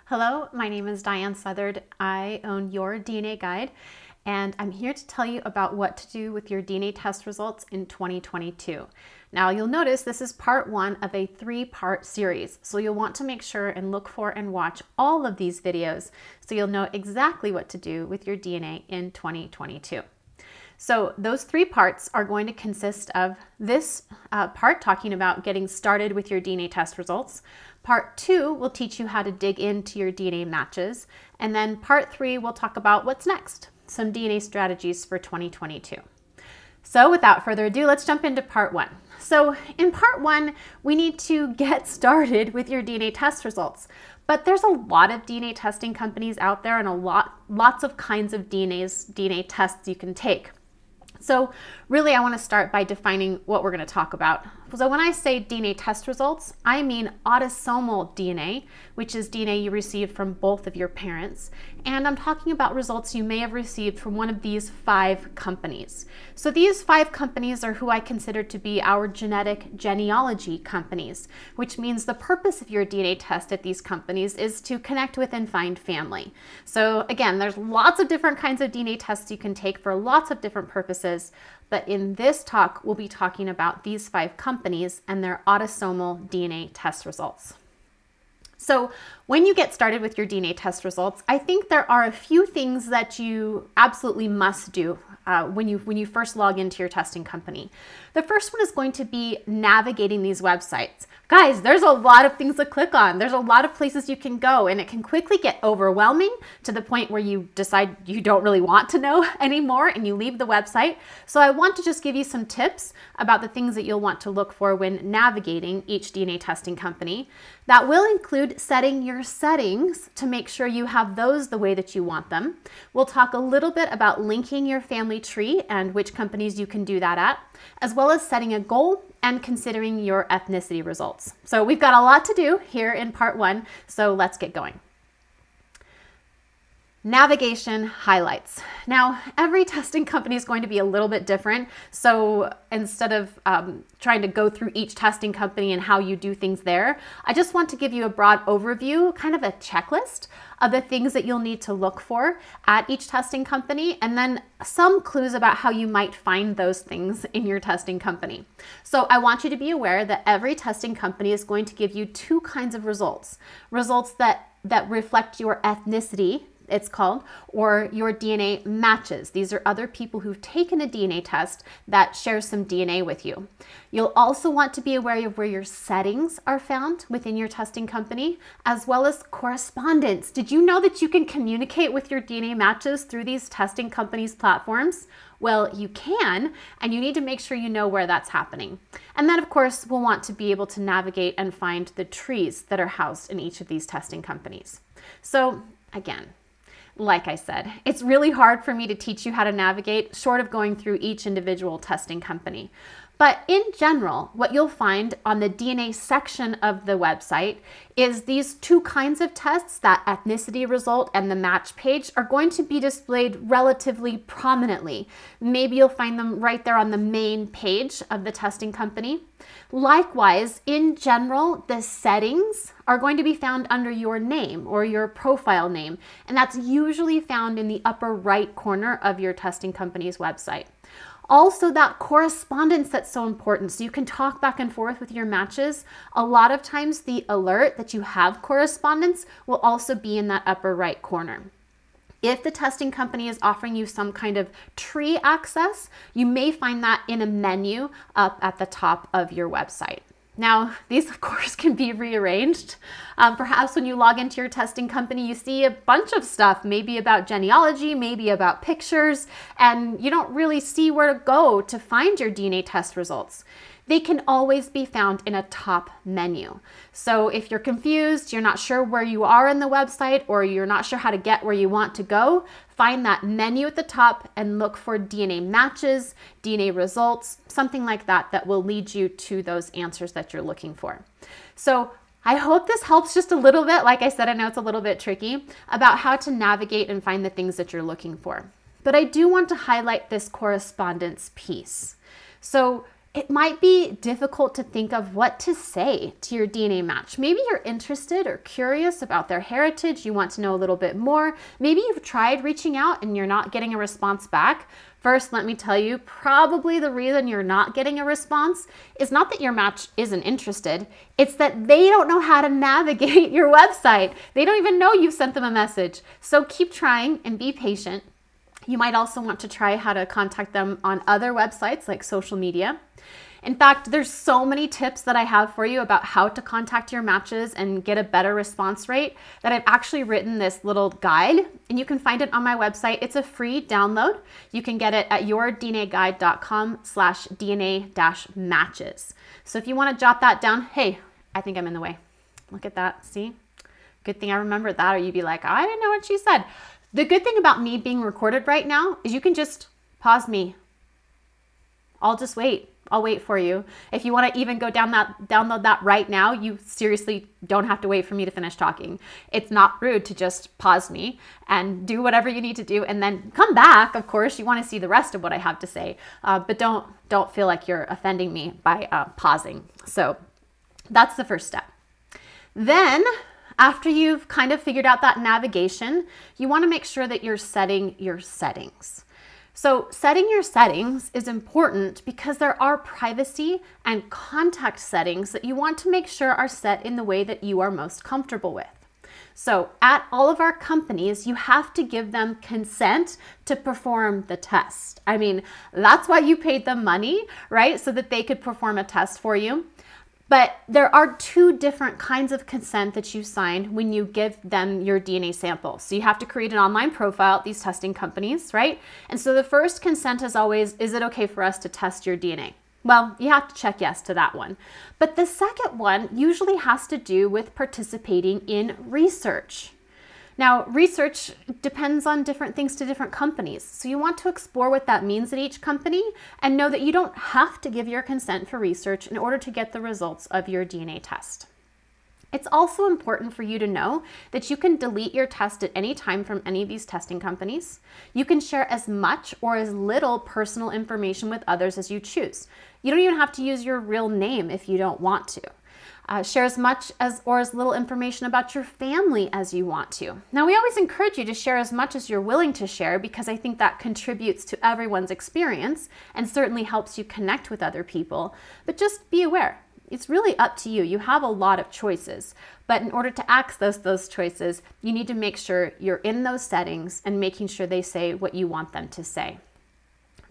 Hello, my name is Diane Southard. I own Your DNA Guide, and I'm here to tell you about what to do with your DNA test results in 2022. Now, you'll notice this is part one of a 3-part series, so you'll want to make sure and look for and watch all of these videos so you'll know exactly what to do with your DNA in 2022. So those 3 parts are going to consist of this part talking about getting started with your DNA test results. Part 2 will teach you how to dig into your DNA matches. And then part 3 will talk about what's next, some DNA strategies for 2022. So without further ado, let's jump into part 1. So in part 1, we need to get started with your DNA test results. But there's a lot of DNA testing companies out there and lots of kinds of DNA tests you can take. So really, I want to start by defining what we're going to talk about. So when I say DNA test results, I mean autosomal DNA, which is DNA you received from both of your parents. And I'm talking about results you may have received from one of these 5 companies. So these 5 companies are who I consider to be our genetic genealogy companies, which means the purpose of your DNA test at these companies is to connect with and find family. So again, there's lots of different kinds of DNA tests you can take for lots of different purposes. But in this talk, we'll be talking about these 5 companies and their autosomal DNA test results. So when you get started with your DNA test results, I think there are a few things that you absolutely must do when you first log into your testing company. The first one is going to be navigating these websites. Guys, there's a lot of things to click on. There's a lot of places you can go, and it can quickly get overwhelming to the point where you decide you don't really want to know anymore and you leave the website. So I want to just give you some tips about the things that you'll want to look for when navigating each DNA testing company. That will include setting your settings to make sure you have those the way that you want them. We'll talk a little bit about linking your family tree and which companies you can do that at, as well as setting a goal and considering your ethnicity results. So we've got a lot to do here in part 1, so let's get going. Navigation highlights. Now, every testing company is going to be a little bit different. So instead of trying to go through each testing company and how you do things there, I just want to give you a broad overview, kind of a checklist of the things that you'll need to look for at each testing company, and then some clues about how you might find those things in your testing company. So I want you to be aware that every testing company is going to give you 2 kinds of results. Results that reflect your ethnicity, it's called, or your DNA matches. These are other people who've taken a DNA test that share some DNA with you. You'll also want to be aware of where your settings are found within your testing company, as well as correspondence. Did you know that you can communicate with your DNA matches through these testing companies' platforms? Well, you can, and you need to make sure you know where that's happening. And then, of course, we'll want to be able to navigate and find the trees that are housed in each of these testing companies. So, again, like I said, it's really hard for me to teach you how to navigate, short of going through each individual testing company. But in general, what you'll find on the DNA section of the website is these 2 kinds of tests, that ethnicity result and the match page, are going to be displayed relatively prominently. Maybe you'll find them right there on the main page of the testing company. Likewise, in general, the settings are going to be found under your name or your profile name, and that's usually found in the upper right corner of your testing company's website. Also, that correspondence that's so important, so you can talk back and forth with your matches. A lot of times the alert that you have correspondence will also be in that upper right corner. If the testing company is offering you some kind of tree access, you may find that in a menu up at the top of your website. Now, these of course can be rearranged. Perhaps when you log into your testing company, you see a bunch of stuff, maybe about genealogy, maybe about pictures, and you don't really see where to go to find your DNA test results. They can always be found in a top menu. So if you're confused, you're not sure where you are in the website, or you're not sure how to get where you want to go, find that menu at the top and look for DNA matches, DNA results, something like that that will lead you to those answers that you're looking for. So I hope this helps just a little bit. Like I said, I know it's a little bit tricky about how to navigate and find the things that you're looking for. But I do want to highlight this correspondence piece. So it might be difficult to think of what to say to your DNA match. Maybe you're interested or curious about their heritage. You want to know a little bit more. Maybe you've tried reaching out and you're not getting a response back. First, let me tell you, probably the reason you're not getting a response is not that your match isn't interested. It's that they don't know how to navigate your website. They don't even know you sent them a message. So keep trying and be patient. You might also want to try how to contact them on other websites like social media. In fact, there's so many tips that I have for you about how to contact your matches and get a better response rate that I've actually written this little guide, and you can find it on my website. It's a free download. You can get it at yourdnaguide.com/DNA-matches. So if you want to jot that down, hey, I think I'm in the way. Look at that, see? Good thing I remembered that, or you'd be like, I didn't know what she said. The good thing about me being recorded right now is you can just pause me. I'll just wait. I'll wait for you. If you want to even go download that right now, you seriously don't have to wait for me to finish talking. It's not rude to just pause me and do whatever you need to do and then come back. Of course, you want to see the rest of what I have to say, but don't feel like you're offending me by pausing. So that's the first step. Then after you've kind of figured out that navigation, you want to make sure that you're setting your settings. So setting your settings is important because there are privacy and contact settings that you want to make sure are set in the way that you are most comfortable with. So at all of our companies, you have to give them consent to perform the test. I mean, that's why you paid them money, right? So that they could perform a test for you. But there are two different kinds of consent that you sign when you give them your DNA sample. So you have to create an online profile at these testing companies, right? And so the first consent is always, is it okay for us to test your DNA? Well, you have to check yes to that one. But the second one usually has to do with participating in research. Now, research depends on different things to different companies. So you want to explore what that means at each company and know that you don't have to give your consent for research in order to get the results of your DNA test. It's also important for you to know that you can delete your test at any time from any of these testing companies. You can share as much or as little personal information with others as you choose. You don't even have to use your real name if you don't want to. Share as much or as little information about your family as you want to. Now, we always encourage you to share as much as you're willing to share because I think that contributes to everyone's experience and certainly helps you connect with other people. But just be aware, it's really up to you. You have a lot of choices, but in order to access those choices, you need to make sure you're in those settings and making sure they say what you want them to say.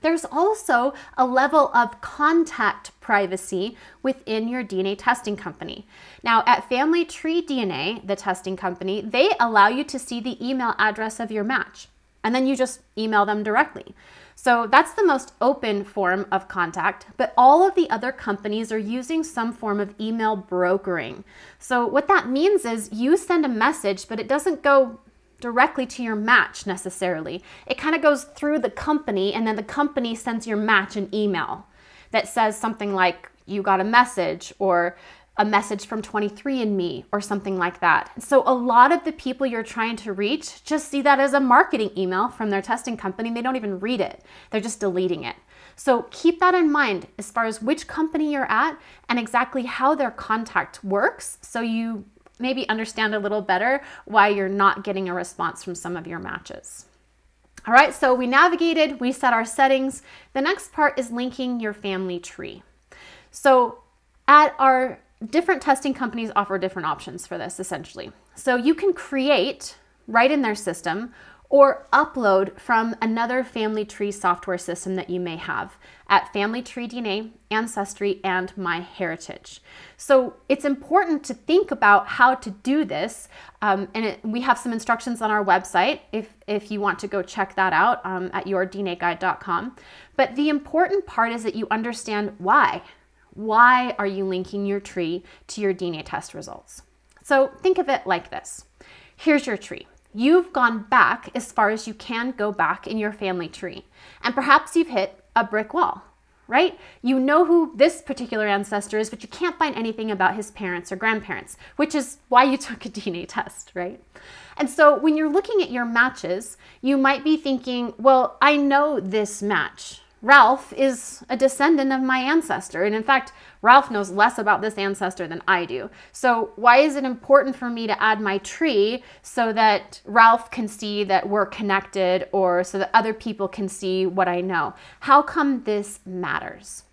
There's also a level of contact privacy within your DNA testing company. Now, at Family Tree DNA, the testing company, they allow you to see the email address of your match, and then you just email them directly. So that's the most open form of contact, but all of the other companies are using some form of email brokering. So what that means is you send a message, but it doesn't go directly to your match necessarily. It kind of goes through the company, and then the company sends your match an email that says something like, you got a message, or a message from 23andMe, or something like that. So a lot of the people you're trying to reach just see that as a marketing email from their testing company. They don't even read it. They're just deleting it. So keep that in mind as far as which company you're at and exactly how their contact works, so you maybe understand a little better why you're not getting a response from some of your matches. All right, so we navigated, we set our settings. The next part is linking your family tree. So at our different testing companies offer different options for this essentially. So you can create right in their system or upload from another family tree software system that you may have at Family Tree DNA, Ancestry, and MyHeritage. So it's important to think about how to do this, we have some instructions on our website if you want to go check that out at yourdnaguide.com. But the important part is that you understand why. Why are you linking your tree to your DNA test results? So think of it like this. Here's your tree. You've gone back as far as you can go back in your family tree, and perhaps you've hit a brick wall, right? You know who this particular ancestor is, but you can't find anything about his parents or grandparents, which is why you took a DNA test, right? And so when you're looking at your matches, you might be thinking, well, I know this match, Ralph is a descendant of my ancestor. And in fact, Ralph knows less about this ancestor than I do. So why is it important for me to add my tree so that Ralph can see that we're connected, or so that other people can see what I know? How come this matters?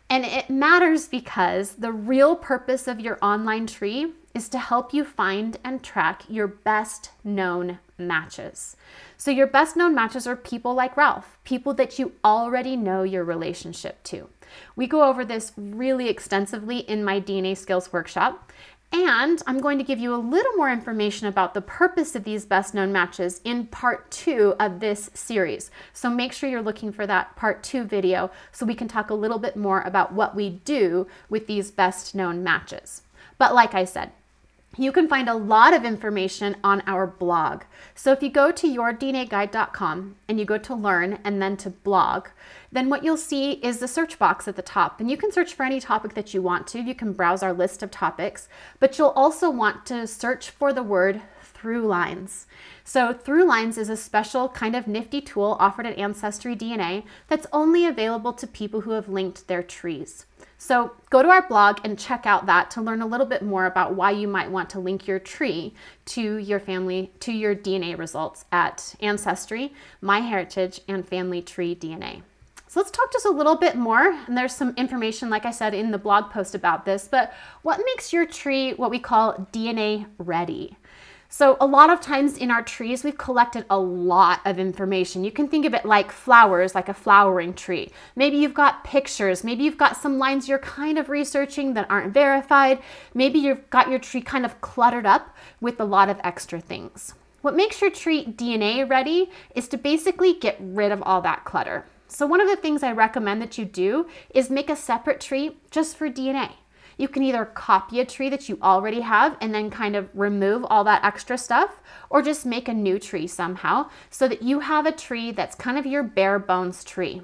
And it matters because the real purpose of your online tree is to help you find and track your best known matches. So your best known matches are people like Ralph, people that you already know your relationship to. We go over this really extensively in my DNA Skills Workshop, and I'm going to give you a little more information about the purpose of these best known matches in part 2 of this series. So make sure you're looking for that part 2 video so we can talk a little bit more about what we do with these best known matches. But like I said, you can find a lot of information on our blog. So if you go to yourdnaguide.com and you go to learn and then to blog, then what you'll see is the search box at the top. And you can search for any topic that you want to. You can browse our list of topics, but you'll also want to search for the word through lines. So through lines is a special kind of nifty tool offered at Ancestry DNA that's only available to people who have linked their trees. So go to our blog and check out that to learn a little bit more about why you might want to link your tree to your family, to your DNA results at Ancestry, MyHeritage, and Family Tree DNA. So let's talk just a little bit more, and there's some information, like I said, in the blog post about this, but what makes your tree what we call DNA ready? So a lot of times in our trees, we've collected a lot of information. You can think of it like flowers, like a flowering tree. Maybe you've got pictures. Maybe you've got some lines you're kind of researching that aren't verified. Maybe you've got your tree kind of cluttered up with a lot of extra things. What makes your tree DNA ready is to basically get rid of all that clutter. So one of the things I recommend that you do is make a separate tree just for DNA. You can either copy a tree that you already have and then kind of remove all that extra stuff, or just make a new tree somehow so that you have a tree that's kind of your bare bones tree.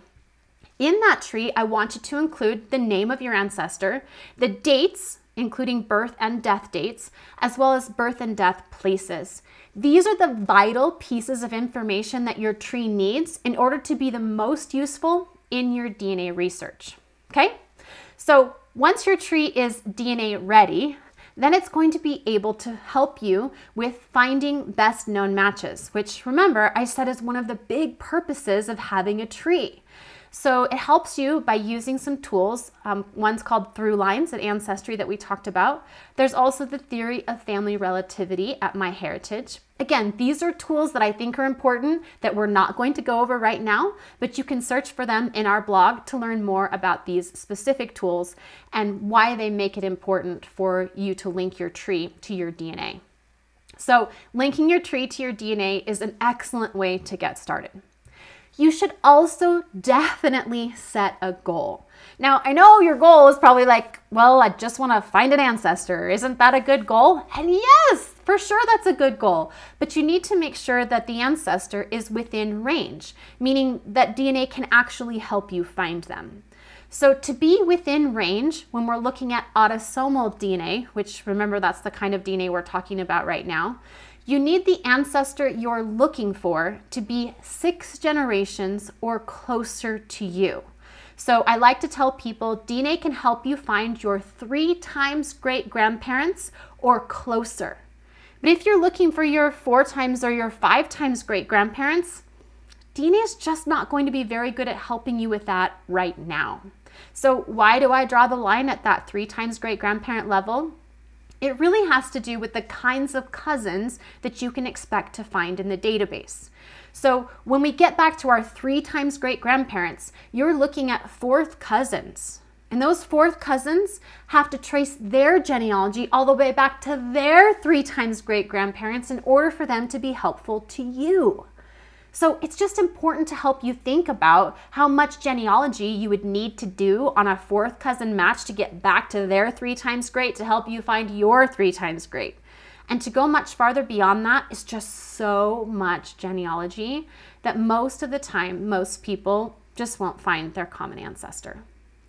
In that tree, I want you to include the name of your ancestor, the dates, including birth and death dates, as well as birth and death places. These are the vital pieces of information that your tree needs in order to be the most useful in your DNA research. Okay? So once your tree is DNA ready, then it's going to be able to help you with finding best known matches, which remember I said is one of the big purposes of having a tree. So it helps you by using some tools. One's called Through Lines at Ancestry that we talked about. There's also the Theory of Family Relativity at MyHeritage. Again, these are tools that I think are important that we're not going to go over right now, but you can search for them in our blog to learn more about these specific tools and why they make it important for you to link your tree to your DNA. So linking your tree to your DNA is an excellent way to get started. You should also definitely set a goal. Now, I know your goal is probably like, well, I just want to find an ancestor. Isn't that a good goal? And yes, for sure that's a good goal. But you need to make sure that the ancestor is within range, meaning that DNA can actually help you find them. So to be within range, when we're looking at autosomal DNA, which remember that's the kind of DNA we're talking about right now, you need the ancestor you're looking for to be 6 generations or closer to you. So I like to tell people DNA can help you find your 3 times great-grandparents or closer. But if you're looking for your 4 times or your 5 times great-grandparents, DNA is just not going to be very good at helping you with that right now. So why do I draw the line at that 3 times great-grandparent level? It really has to do with the kinds of cousins that you can expect to find in the database. So when we get back to our 3 times great-grandparents, you're looking at 4th cousins. And those 4th cousins have to trace their genealogy all the way back to their 3 times great-grandparents in order for them to be helpful to you. So it's just important to help you think about how much genealogy you would need to do on a 4th cousin match to get back to their 3 times great to help you find your 3 times great. And to go much farther beyond that is just so much genealogy that most of the time, most people just won't find their common ancestor.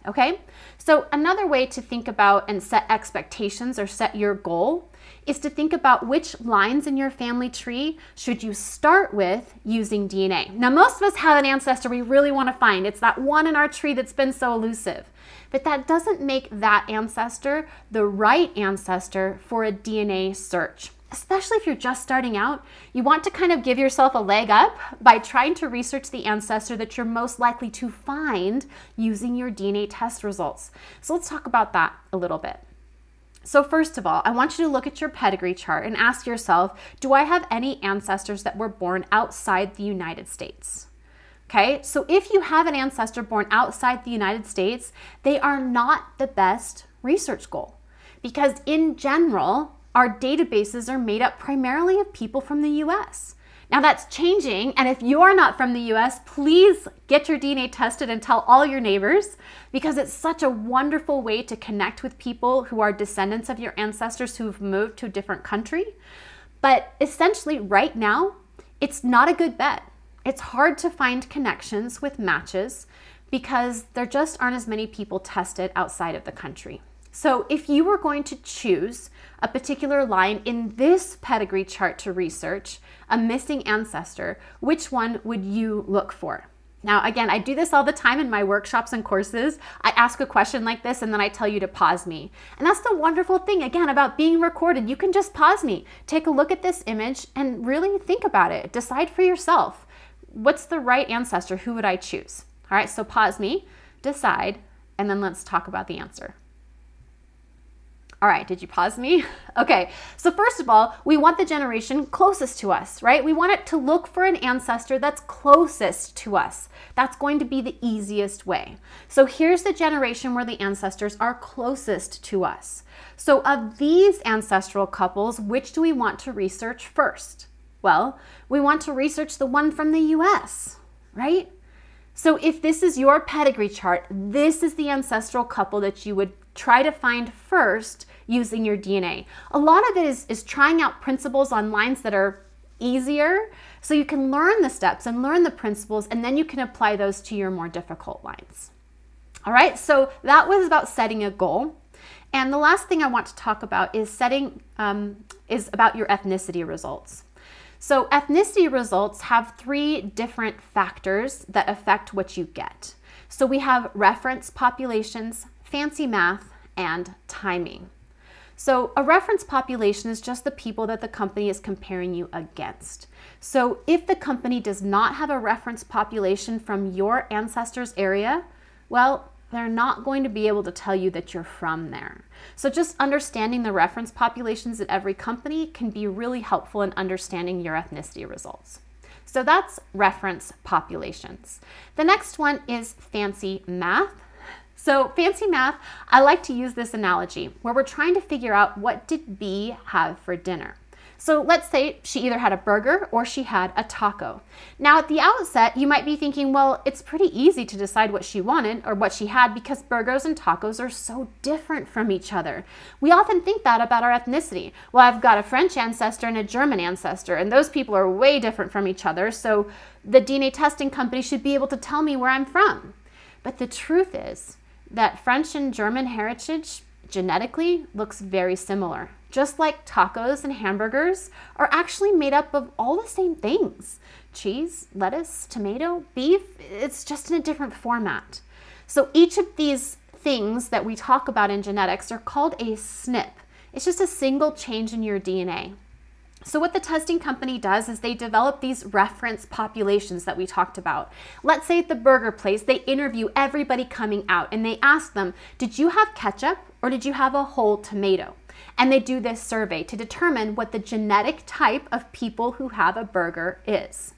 Okay, so another way to think about and set expectations or set your goal is to think about which lines in your family tree should you start with using DNA. Now, most of us have an ancestor we really want to find. It's that one in our tree that's been so elusive. But that doesn't make that ancestor the right ancestor for a DNA search. Especially if you're just starting out, you want to kind of give yourself a leg up by trying to research the ancestor that you're most likely to find using your DNA test results. So let's talk about that a little bit. So first of all, I want you to look at your pedigree chart and ask yourself, do I have any ancestors that were born outside the United States? Okay, so if you have an ancestor born outside the United States, they are not the best research goal because in general, our databases are made up primarily of people from the US. Now that's changing, and if you are not from the US, please get your DNA tested and tell all your neighbors because it's such a wonderful way to connect with people who are descendants of your ancestors who've moved to a different country. But essentially right now, it's not a good bet. It's hard to find connections with matches because there just aren't as many people tested outside of the country. So if you were going to choose a particular line in this pedigree chart to research, a missing ancestor, which one would you look for? Now, again, I do this all the time in my workshops and courses. I ask a question like this and then I tell you to pause me. And that's the wonderful thing, again, about being recorded. You can just pause me, take a look at this image and really think about it. Decide for yourself. What's the right ancestor? Who would I choose? All right, so pause me, decide, and then let's talk about the answer. All right, did you pause me? Okay, so first of all, we want the generation closest to us, right? We want it to look for an ancestor that's closest to us. That's going to be the easiest way. So here's the generation where the ancestors are closest to us. So of these ancestral couples, which do we want to research first? Well, we want to research the one from the US, right? So if this is your pedigree chart, this is the ancestral couple that you would try to find first using your DNA. A lot of it is trying out principles on lines that are easier so you can learn the steps and learn the principles and then you can apply those to your more difficult lines. All right, so that was about setting a goal. And the last thing I want to talk about is is about your ethnicity results. So ethnicity results have 3 different factors that affect what you get. So we have reference populations, fancy math, and timing. So a reference population is just the people that the company is comparing you against. So if the company does not have a reference population from your ancestors' area, well, they're not going to be able to tell you that you're from there. So just understanding the reference populations at every company can be really helpful in understanding your ethnicity results. So that's reference populations. The next one is fancy math. So fancy math, I like to use this analogy where we're trying to figure out what did B have for dinner. So let's say she either had a burger or she had a taco. Now at the outset, you might be thinking, well, it's pretty easy to decide what she wanted or what she had because burgers and tacos are so different from each other. We often think that about our ethnicity. Well, I've got a French ancestor and a German ancestor, and those people are way different from each other, so the DNA testing company should be able to tell me where I'm from. But the truth is that French and German heritage genetically looks very similar. Just like tacos and hamburgers are actually made up of all the same things. Cheese, lettuce, tomato, beef, it's just in a different format. So each of these things that we talk about in genetics are called a SNP. It's just a single change in your DNA. So what the testing company does is they develop these reference populations that we talked about. Let's say at the burger place, they interview everybody coming out and they ask them, did you have ketchup or did you have a whole tomato? And they do this survey to determine what the genetic type of people who have a burger is.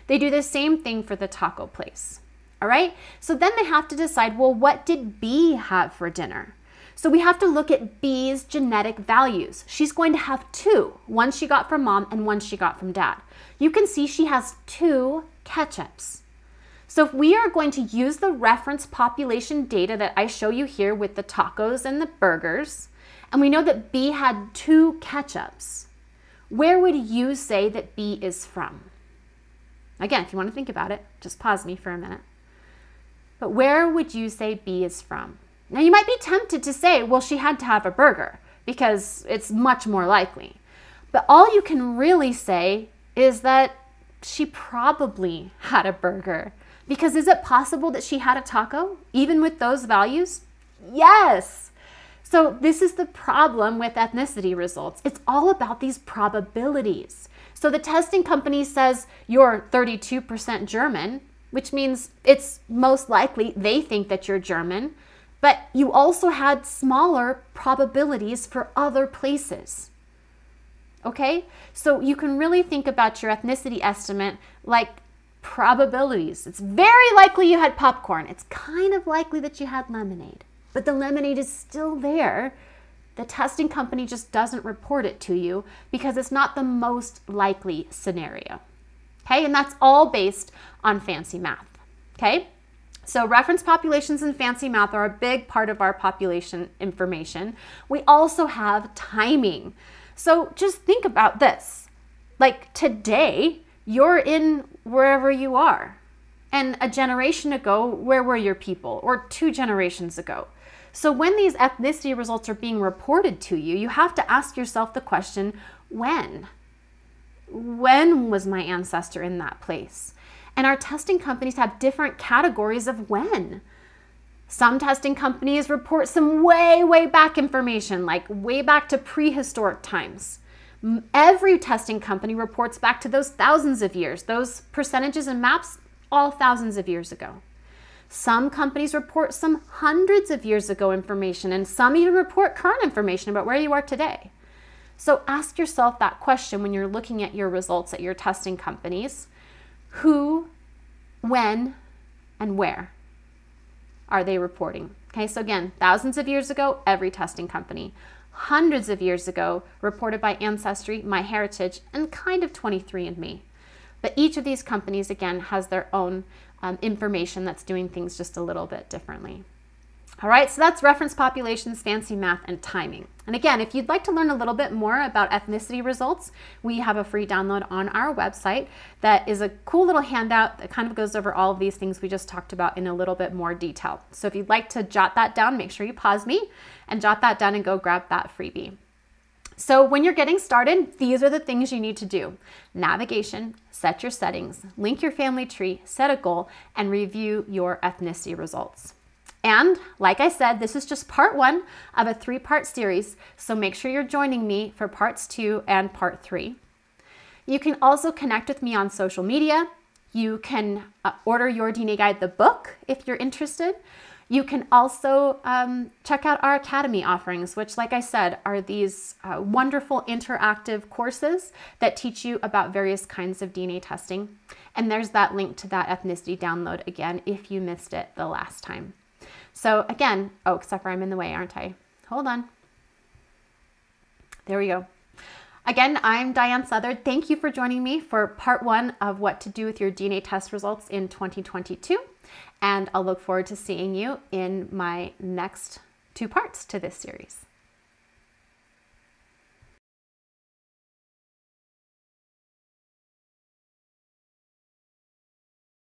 They do the same thing for the taco place. All right, so then they have to decide, well, what did B have for dinner? So we have to look at B's genetic values. She's going to have 2, one she got from mom and one she got from dad. You can see she has 2 ketchups. So if we are going to use the reference population data that I show you here with the tacos and the burgers, and we know that B had 2 ketchups, where would you say that B is from? Again, if you want to think about it, just pause me for a minute. but where would you say B is from? Now you might be tempted to say, well, she had to have a burger because it's much more likely. But all you can really say is that she probably had a burger. Because is it possible that she had a taco, even with those values? Yes. So this is the problem with ethnicity results. It's all about these probabilities. So the testing company says you're 32% German, which means it's most likely they think that you're German, but you also had smaller probabilities for other places. Okay? So you can really think about your ethnicity estimate like probabilities. It's very likely you had popcorn. It's kind of likely that you had lemonade, but the lemonade is still there. The testing company just doesn't report it to you because it's not the most likely scenario. Okay, and that's all based on fancy math. Okay, so reference populations and fancy math are a big part of our population information. We also have timing. So just think about this. Like today, you're in wherever you are. And a generation ago, where were your people? Or 2 generations ago? So when these ethnicity results are being reported to you, you have to ask yourself the question, when? When was my ancestor in that place? And our testing companies have different categories of when. Some testing companies report some way back information, like way back to prehistoric times. Every testing company reports back to those thousands of years. Those percentages and maps, all thousands of years ago. Some companies report some hundreds of years ago information, and some even report current information about where you are today. So ask yourself that question when you're looking at your results at your testing companies. Who, when, and where are they reporting? Okay, so again, thousands of years ago, every testing company. Hundreds of years ago, reported by Ancestry, MyHeritage, and kind of 23andMe. But each of these companies, again, has their own information that's doing things just a little bit differently. All right, so that's reference populations, fancy math, and timing. And again, if you'd like to learn a little bit more about ethnicity results, we have a free download on our website that is a cool little handout that kind of goes over all of these things we just talked about in a little bit more detail. So if you'd like to jot that down, make sure you pause me and jot that down and go grab that freebie. So when you're getting started, these are the things you need to do. Navigation, set your settings, link your family tree, set a goal, and review your ethnicity results. And like I said, this is just part 1 of a 3-part series, so make sure you're joining me for parts 2 and part 3. You can also connect with me on social media. You can order your DNA Guide, the book, if you're interested. You can also check out our Academy offerings, which, like I said, are these wonderful interactive courses that teach you about various kinds of DNA testing. And there's that link to that ethnicity download again, if you missed it the last time. So again, oh, except for I'm in the way, aren't I? Hold on. There we go. Again, I'm Diane Southard. Thank you for joining me for part 1 of what to do with your DNA test results in 2022. And I'll look forward to seeing you in my next 2 parts to this series.